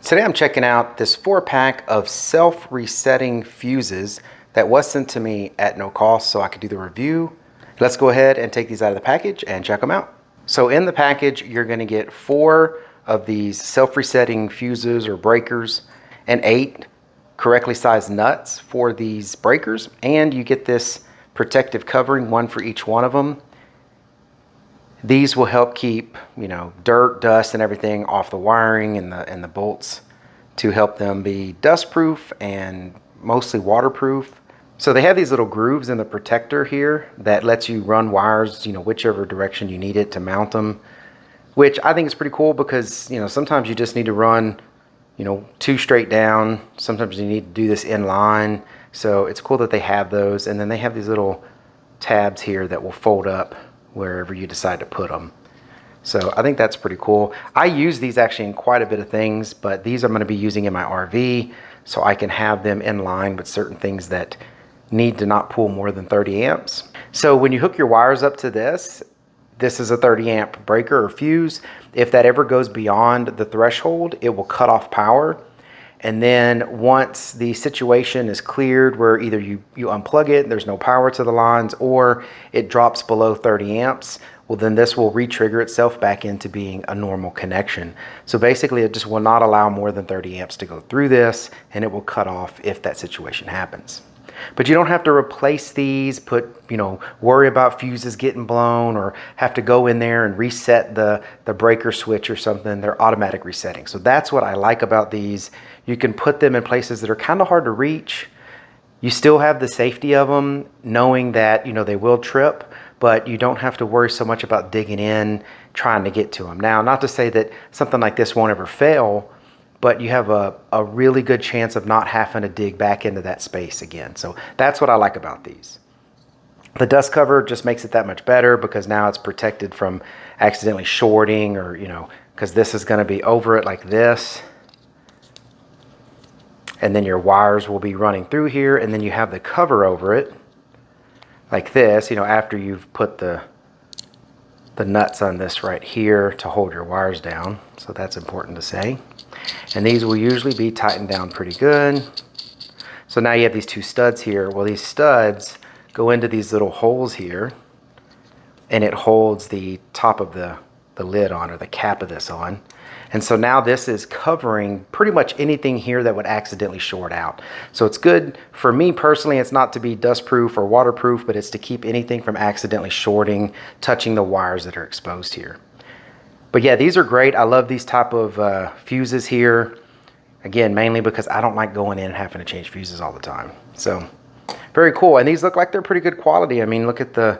Today I'm checking out this 4-pack of self-resetting fuses that was sent to me at no cost so I could do the review. Let's go ahead and take these out of the package and check them out. So in the package, you're going to get 4 of these self-resetting fuses or breakers and 8 correctly sized nuts for these breakers, and you get this protective covering, one for each one of them. These will help keep, dirt, dust, and everything off the wiring and the bolts to help them be dust proof and mostly waterproof. So they have these little grooves in the protector here that lets you run wires, whichever direction you need it to mount them, which I think is pretty cool because, sometimes you just need to run, 2 straight down. Sometimes you need to do this in line. So it's cool that they have those. And then they have these little tabs here that will fold up wherever you decide to put them. So I think that's pretty cool. I use these actually in quite a bit of things, but these I'm going to be using in my RV so I can have them in line with certain things that need to not pull more than 30 amps. So when you hook your wires up to this is a 30 amp breaker or fuse. If that ever goes beyond the threshold, it will cut off power. And then once the situation is cleared where either you unplug it, there's no power to the lines, or it drops below 30 amps, well then this will re-trigger itself back into being a normal connection. So basically it just will not allow more than 30 amps to go through this, and it will cut off if that situation happens. But you don't have to replace these, worry about fuses getting blown, or have to go in there and reset the breaker switch or something. They're automatic resetting. So that's what I like about these. You can put them in places that are kind of hard to reach. You still have the safety of them, knowing that, they will trip, but you don't have to worry so much about digging in, trying to get to them. Now, not to say that something like this won't ever fail, but you have a really good chance of not having to dig back into that space again. So that's what I like about these. The dust cover just makes it that much better because now it's protected from accidentally shorting, or, because this is going to be over it like this. And then your wires will be running through here, and then you have the cover over it like this, after you've put the nuts on this right here to hold your wires down. So that's important to say. And these will usually be tightened down pretty good. So now you have these 2 studs here. Well, these studs go into these little holes here, and it holds the top of the lid on, or the cap of this on. And so now this is covering pretty much anything here that would accidentally short out. So it's good for me personally. It's not to be dust proof or waterproof, but it's to keep anything from accidentally shorting, touching the wires that are exposed here. But yeah, these are great. I love these type of fuses here. Again, mainly because I don't like going in and having to change fuses all the time. So very cool. And these look like they're pretty good quality. I mean, look at the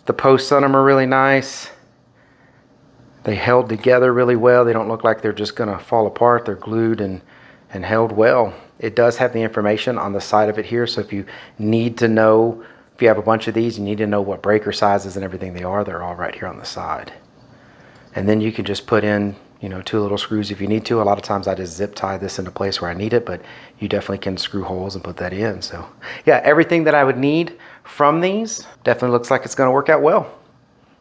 posts on them are really nice. They held together really well. They don't look like they're just going to fall apart. They're glued and held well. It does have the information on the side of it here. So if you need to know, if you have a bunch of these, you need to know what breaker sizes and everything they are. They're all right here on the side. And then you can just put in, 2 little screws if you need to. A lot of times I just zip tie this into place where I need it, but you definitely can screw holes and put that in. So yeah, everything that I would need from these definitely looks like it's going to work out well.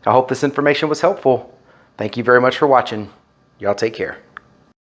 I hope this information was helpful. Thank you very much for watching. Y'all take care.